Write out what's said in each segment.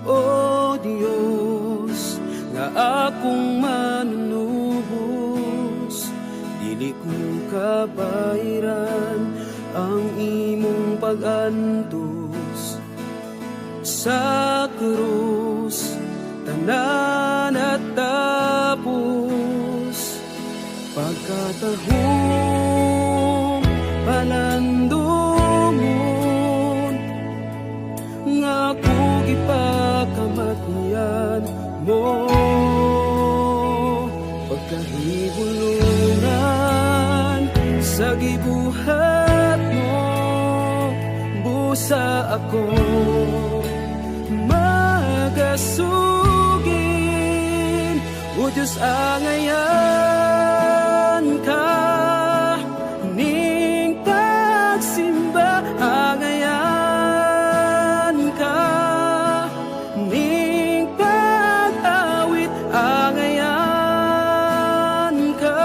O Dios, nga akong manunubos, dili ko kabayran ang imong pag-antos. Sa krus tanan at tapos, pagkatahong palandungon, nga ako gipakamatian mo. Pagkahibulungan sa gibuhat mo, busa ako magasugin. O Diyos, angayan ka, ning pagsimba, angayan ka, ning pag-awit, angayan ka,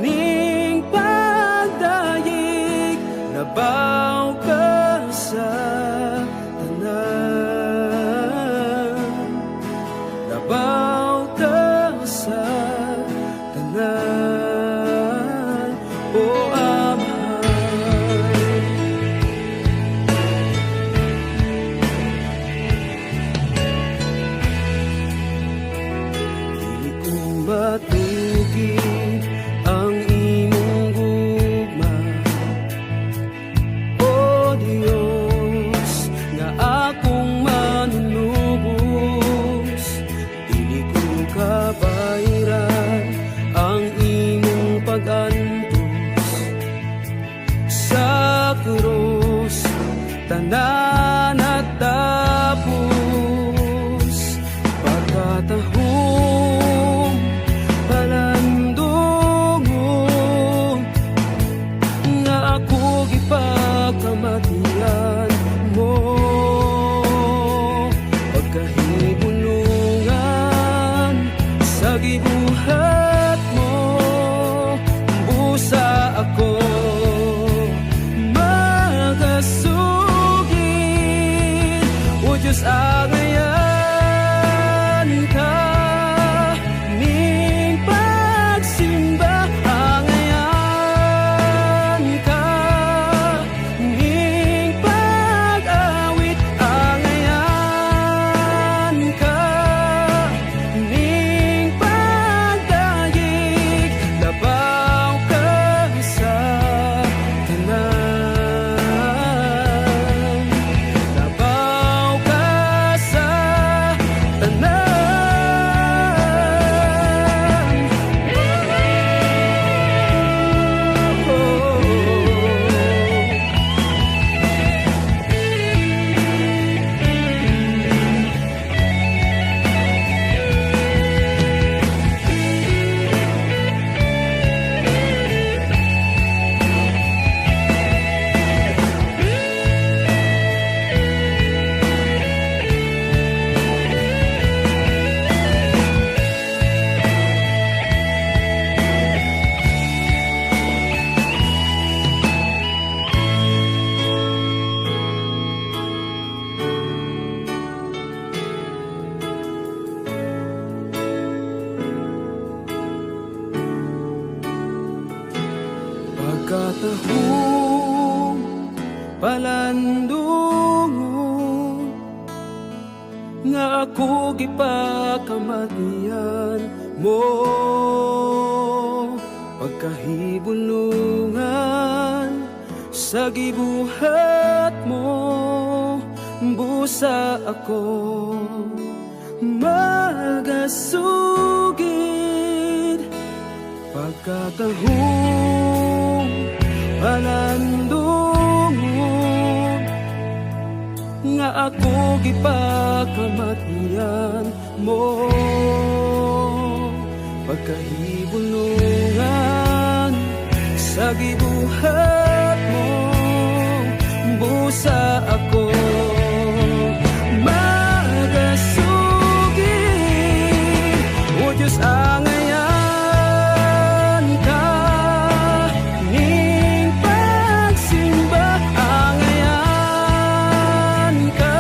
ning pagdayeg, labaw ka sa tanan, labaw ka sa tanan, o Amay. Dili ko matugid ang imong gugma, O Dios, nga akong manunubos, dili ko kabayran ang imong pag-antos. Sa krus tanan at tapos, pagkatahong palandungon, nga ako gipagkamatian mo. Pagkahibulungan sa gibuhat mo, busa ako magasugin. O Diyos, angayan ka, ning pagsimba, angayan ka, ning pag-awit, angayan ka, ning pagdayeg, labaw ka sa tanan, labaw ka sa tanan. Pagkatahong palandungon, nga ako gipakamatian mo. Pagkahibulungan sa gibuhat mo, busa ako magasugid. Pagkatahong palandungon, nga ako gipakamatian mo. Pagkahibulungan sa gibuhat mo, busa ako magasugid. O Diyos, angayan ka, ning pagsimba, angayan ka,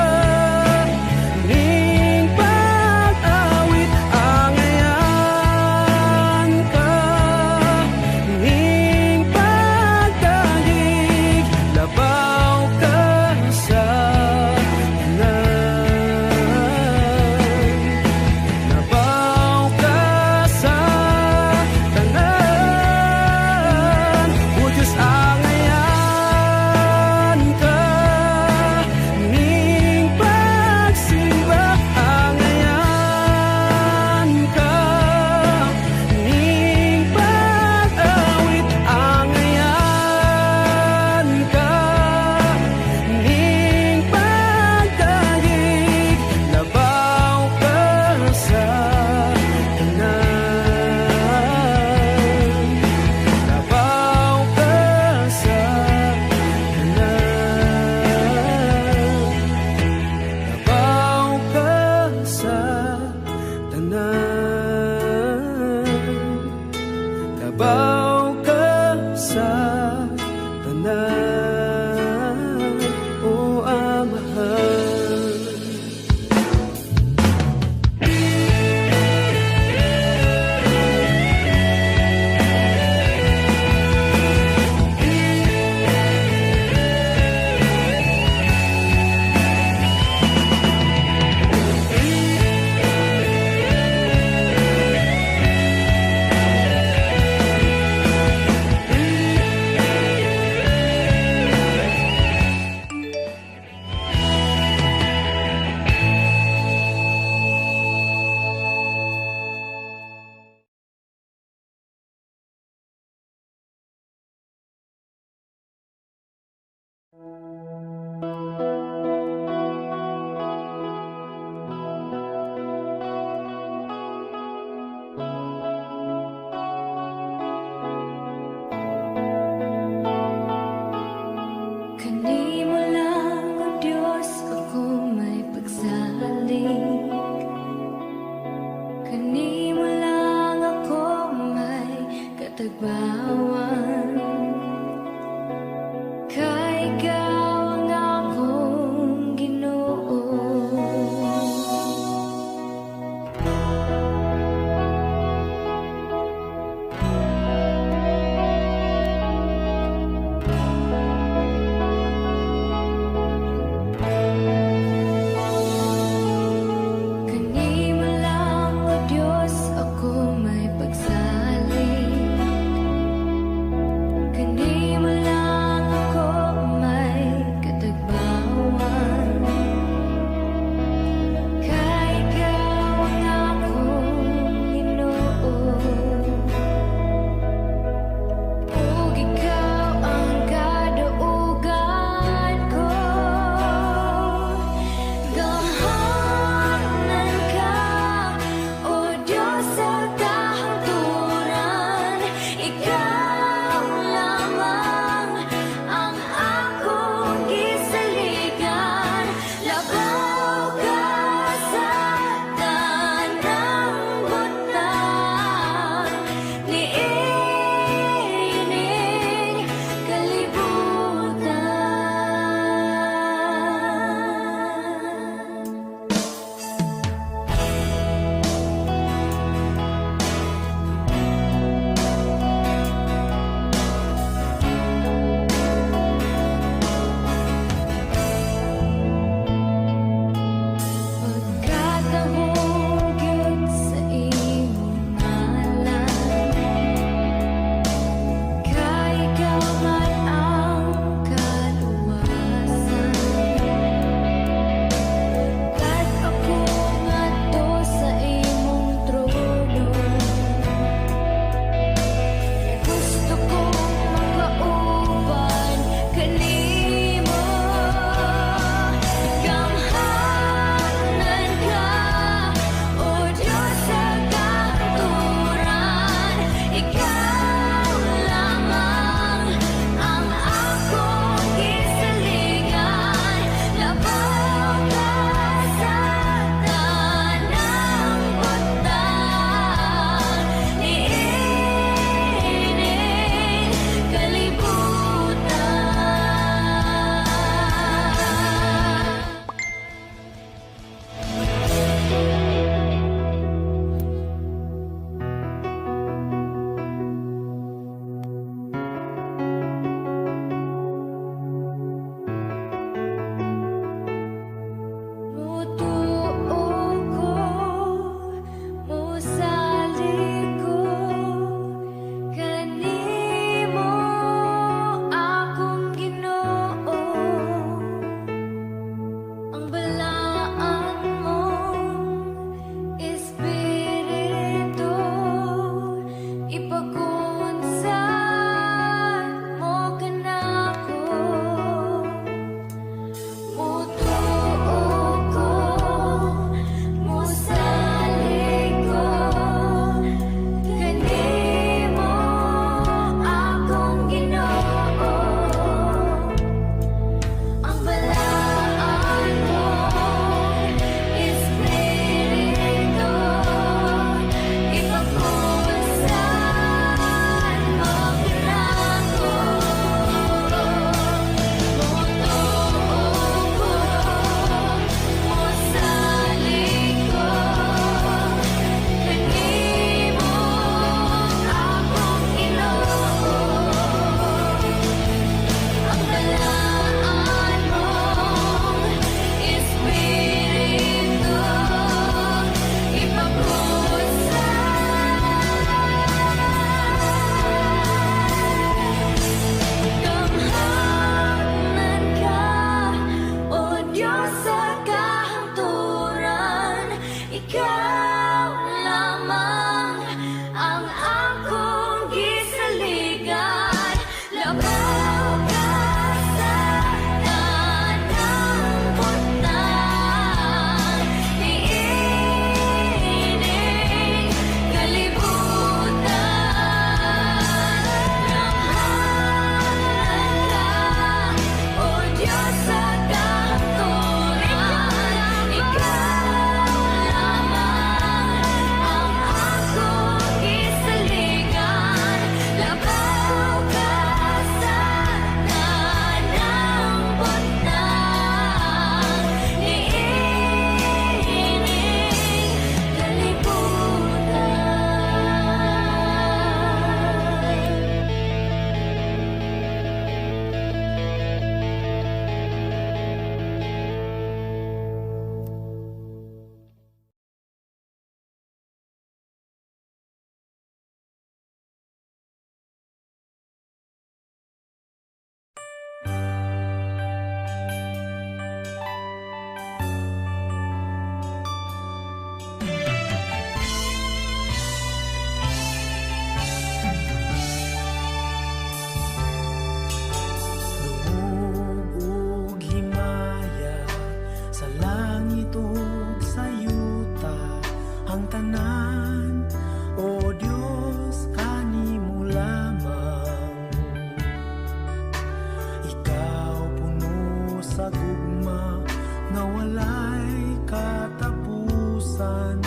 katapusan.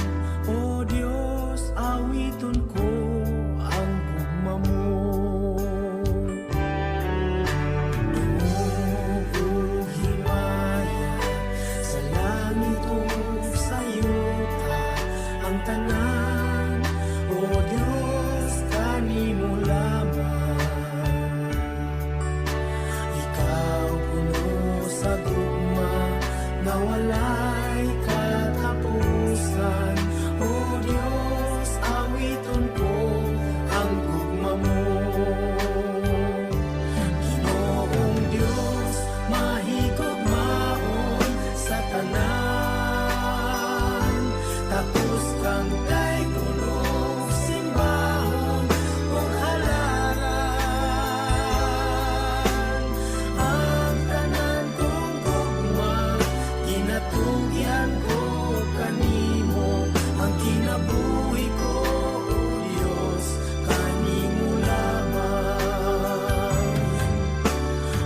O Diyos, awiton ko ang gugma mo. Himaya sa langit o sa yuta ang tanan. O Diyos, kanimo lamang. Ikaw puno sa gugma na walay katapusan. O Diyos, awiton ko ang gugma mo. Ginoong Diyos, mahigugmaon sa tanan. Tapos kang kay punong simbahon o halaran. Ang tanan kong gugma, ginatugyan ko kanimo. Ang kinabuhi ko, O Diyos, kanimo lamang.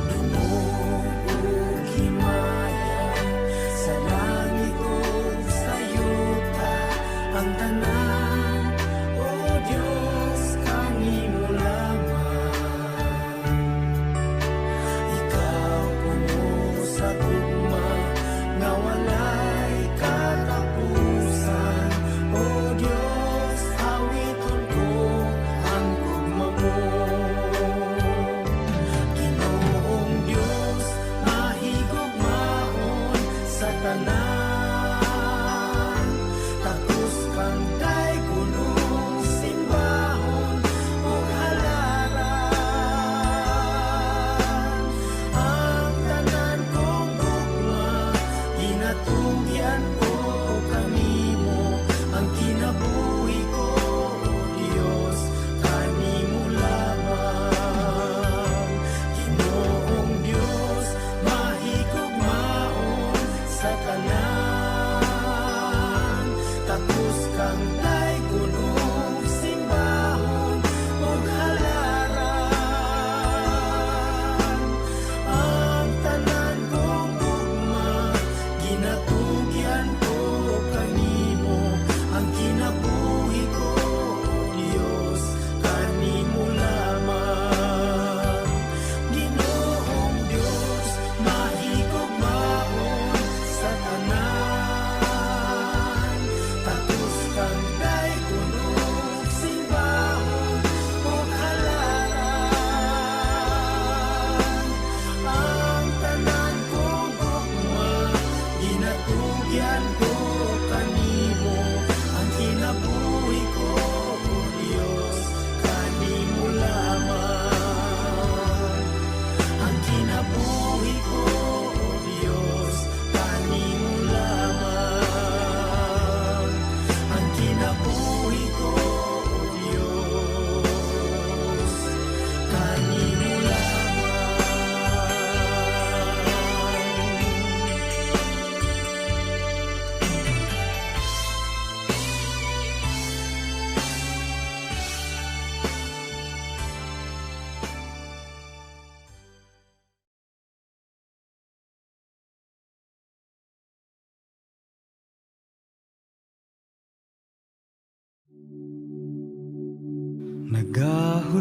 Dumugog himaya sa langit o sa yuta ang tanan. O Diyos, kanimo lamang. Ikaw puno sa gugma na walay katapusan. O Diyos, awiton ko ang gugma mo. Ginoong Diyos, mahigugmaon sa tanan. Tapos kang kay punong simbahon o halaran. Ang tanan kong gugma, ginatugyan ko kanimo. Ang kinabuhi ko, O Diyos, kanimo lamang. Ginoong Diyos, mahigugmaon sa tanan. Tapos kang kay punong simbahon o halaran. Ang tanan kong gugma, ginatugyan ko kanimo. Ang kinabuhi ko, O Diyos, kanimo lamang. Ginoong Diyos, mahigugmaon sa tanan. Tapos kang kay punong simbahon o halaran. Ang tanan kong gugma, ginatugyan ko kanimo. Ang kinabuhi ko, O Diyos, kanimo lamang. Ang kinabuhi ko, O Diyos, kanimo lamang. Ang kinabuhi ko, O Diyos, kanimo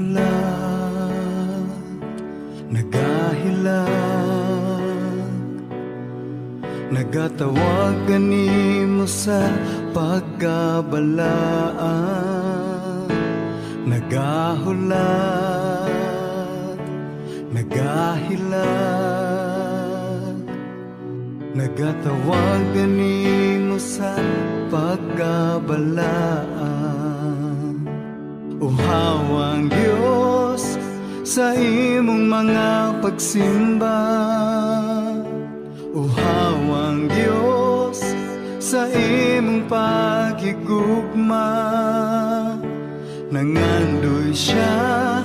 Nagahulat, nagahilag, nagatawag kanimo sa pagkabalaan. Nagahulat, nagahilag, nagatawag kanimo sa pagkabalaan. Uhawang Diyos sa imong mga pagsimba. Uhawang Diyos sa imong pagigugma. Nangandoy siya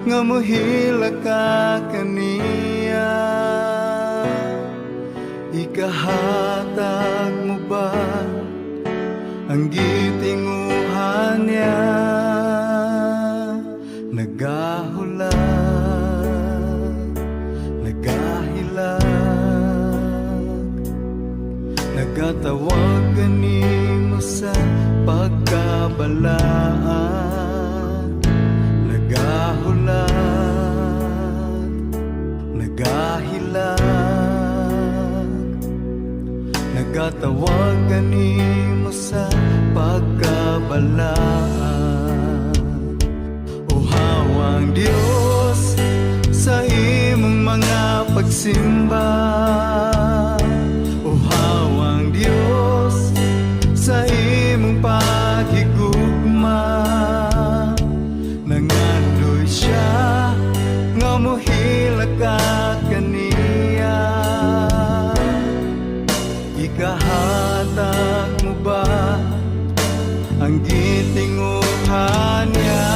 nga mohila ka kaniya. Ikahatag mo ba ang gitinguhan niya? Nagahulat, nagahilag, nagatawag kanimo sa pagkabalaan. Nagahulat, nagahilag, nagatawag kanimo sa pagkabalaan. O hawang Dios sa imong mga pagsimba, o hawang Dios sa imong paghigugma. Nangandoy siya nga mohila ka kaniya. Ikahatag mo ba ang gitinguhan niya?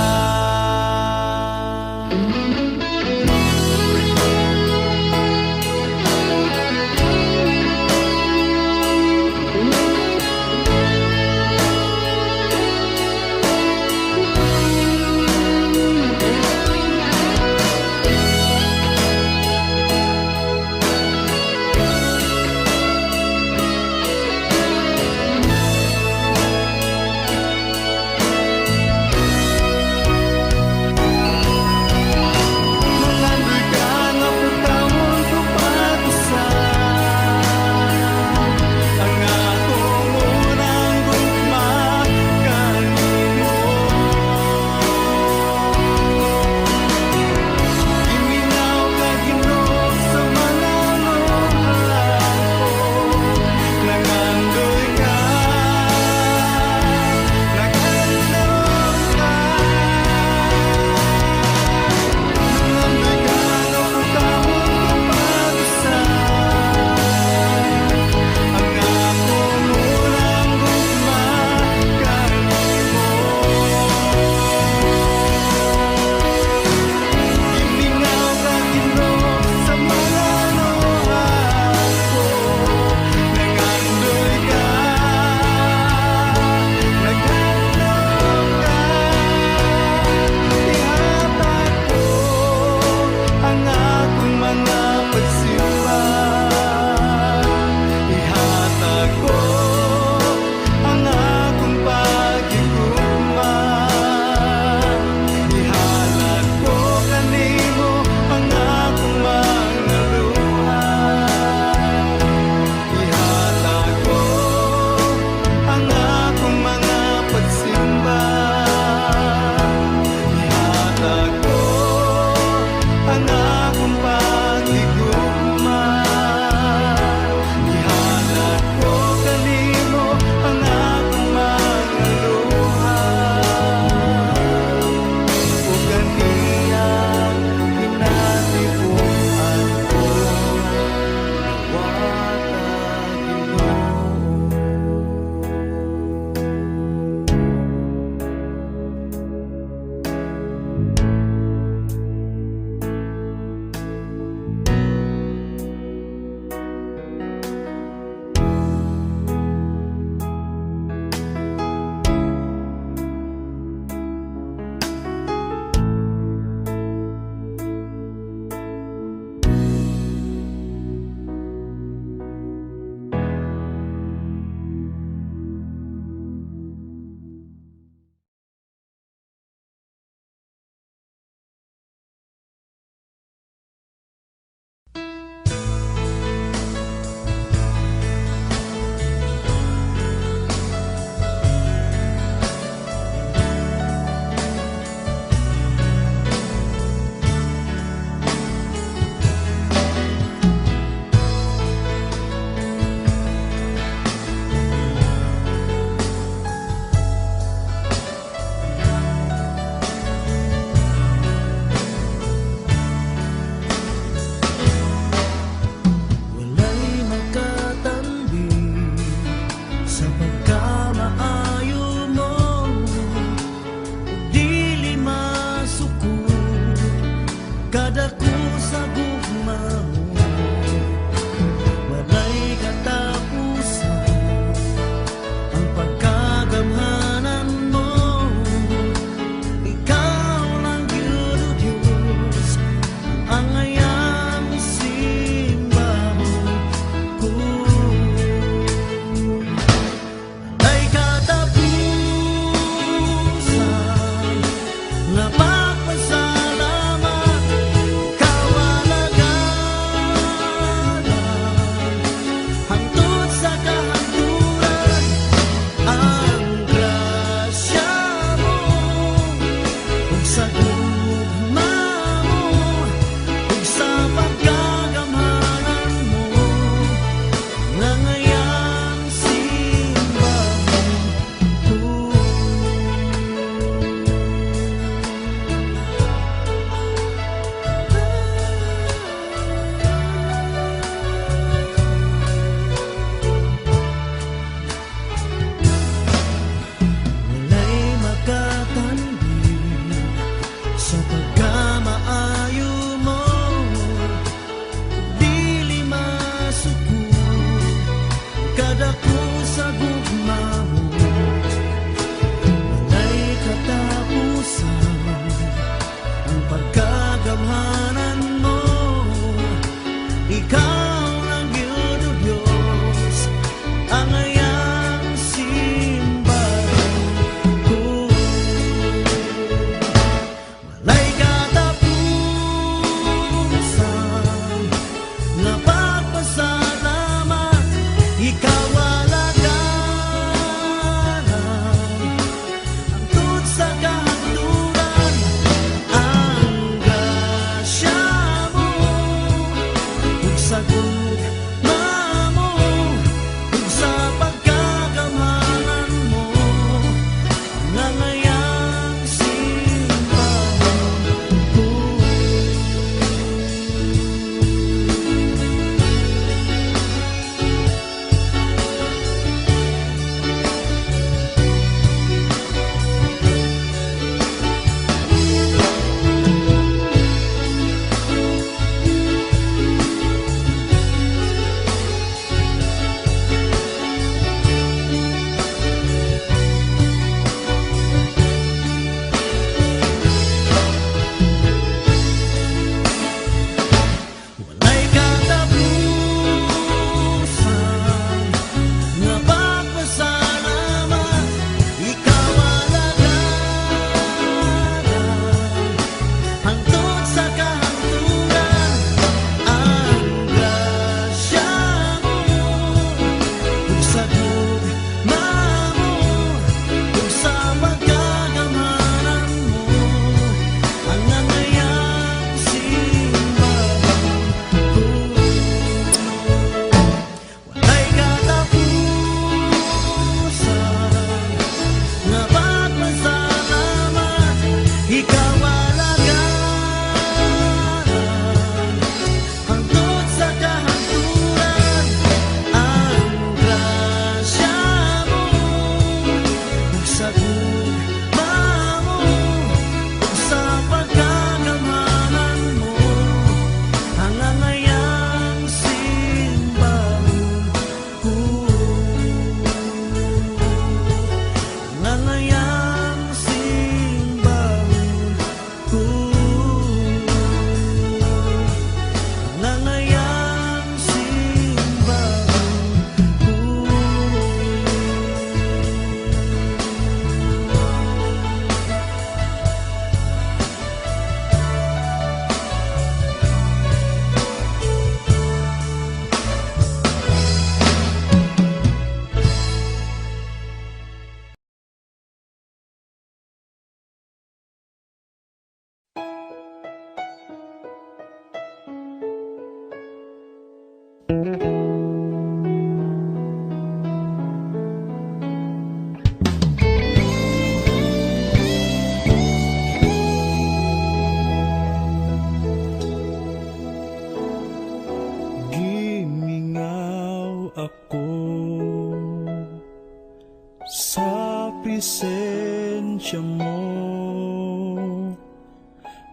sa presensya mo.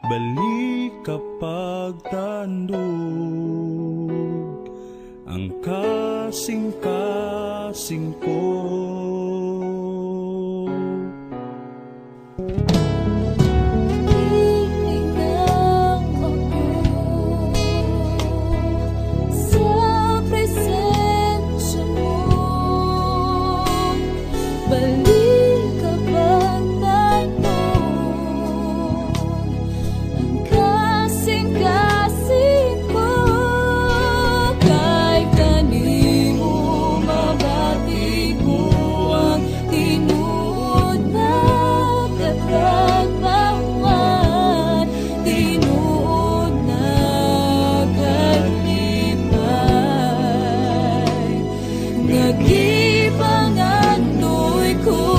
Balik kapag tandog ang kasing-kasing ko. Hihingang ako sa presensya mo. Balik kapag tandog ang kasing-kasing ko. Kay kanimo mabati ko ang tinuod na katagbawan, tinuod na kalipay. Nagibanganoy ko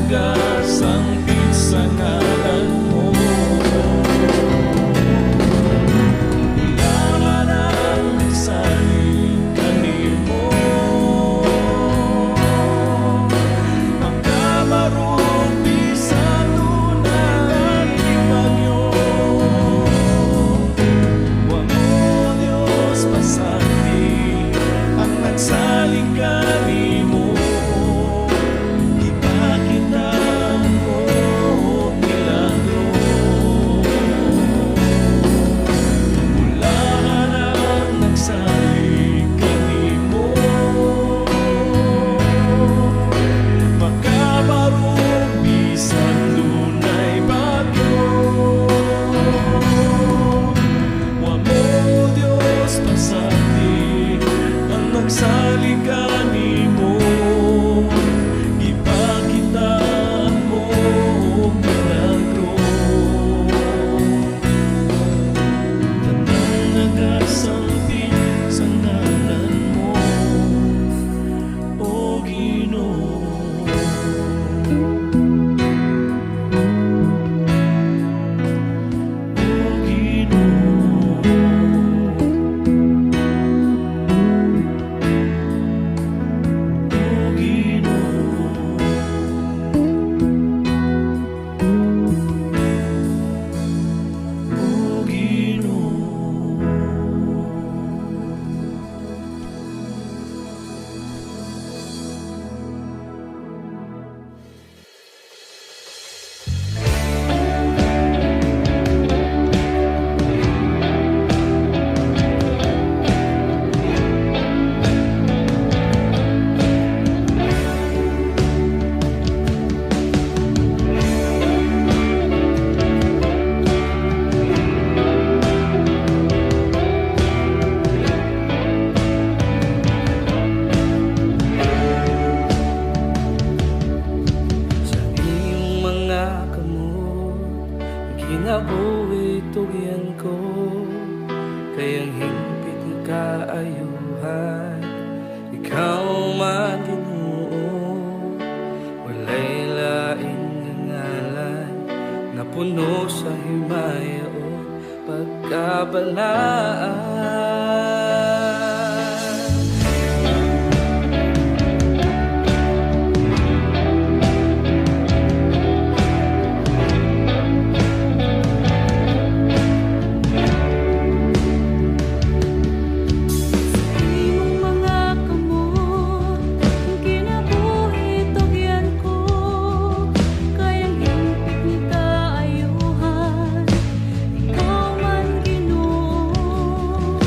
nagasangkit sa ngalan mo. Kailangan ang nagsaling kanimo, magkabarong bisan lunan ibagyo. Wa mo Diyos pasandi ang nagsaling kanimo. Ipakita mo milagro. Ulangan ang nagsaling kanimo, makabarong bisan dunay bagyo. Wa mo Diyos pasandi ang nagsaling kanimo. Ipakita mo milagro. Tanang nagasangkit sa ngalan mo, O Ginoo. O Ginoo. O Ginoo. O Ginoo. Sa iyong mga kamot, ginabuhi tugyan ko, kayang hingpit ng kaayuhan. Ikaw man Ginoo, walay lain nga ngalan, na puno sa himaya o pagkabalaan. Imong mga kamot, kinabuhi tugyan ko, kayang hingpit ni kaayuhan. Ikaw man Ginoo,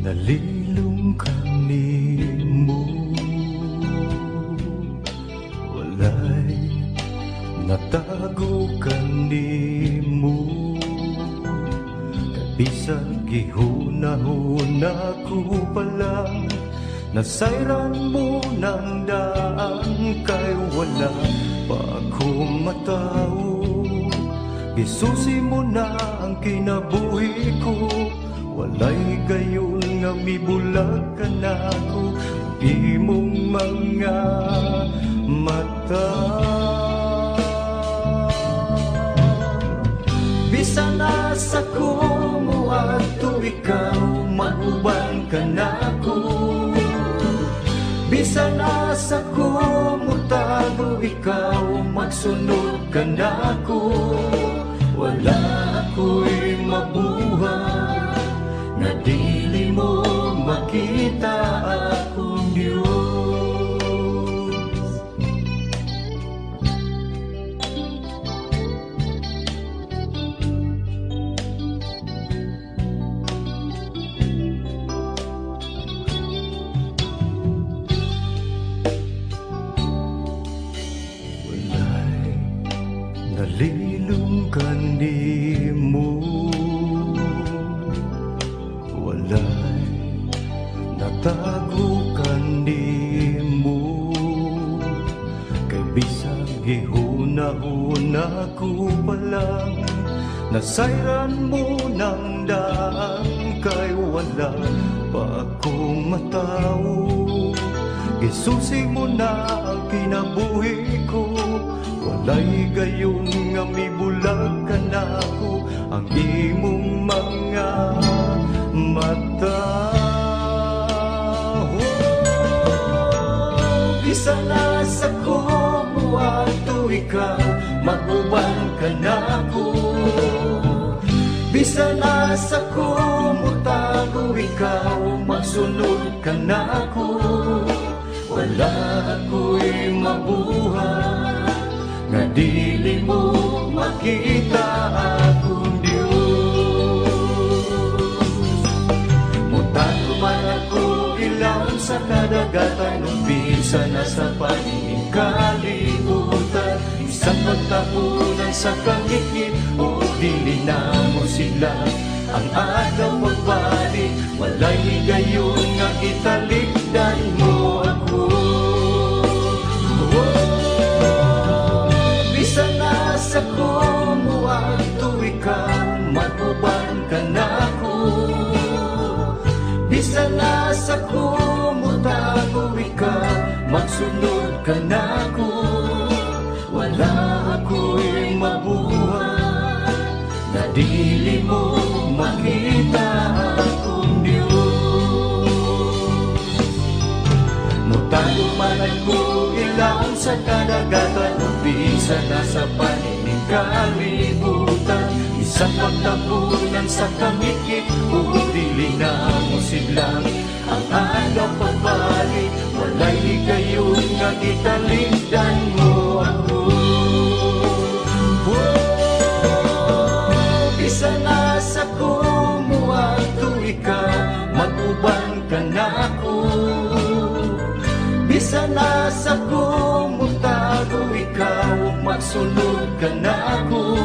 nalilung kanimo, walay natago kanimo. Bisan gihunahuna ko palang nasayran mo ng daan, kay wala pa akong matao. Isusi mo na ang kinabuhi ko, walay gayon nga mibulag ka na ko. Imong mga mata, bisan asa ko mo ato ikaw, maguban ka na ko. Bisan asa ko mo tago ikaw, magsunod ka na ko. Wala ako'y mabuhay nga dili mo makita akong Diyos. Nalilung kanimo, walay natago kanimo. Kay bisag gihuna-huna ko palang nasayran mo ng daan, kay wala pa akong matao. Isusi mo na ang kinabuhi ko, walay gayon nga mibulag ka na ko. Ang imong mga mata, bisan asa ko mo ato ikaw, maguban ka na ko. Bisan asa ko mo tago ikaw, magsunod ka na ko. Wala ako'y mabuhay nga dili mo makita akong Diyos. Mutago man ako ilaw sa kadagatan, umpisa na sa paningin kalibutan. Isang pagtapunan sa kangikit, o dili na mo sila. Ang agaw magbalik, walay gayon nga italikdan mo ako. Bisan nasa ko mo ato ikaw, maguban ka na ko. Bisan nasa ko mo tago ikaw, magsunod ka na ko. Wala ako'y mabuhay na dili mo makita akong Diyos. Mutago man ako ilaw sa kadagatan, umpisa na sa paningin kalibutan. Isang pagtapunan sa kangikit, dili na mo silang. Ang agaw pagbalik, walay gayon nga italikdan mo ako. Bisan nasa ko mo ato ikaw, maguban ka na ko. Bisan nasa ko mo tago ikaw, magsunod ka na ko.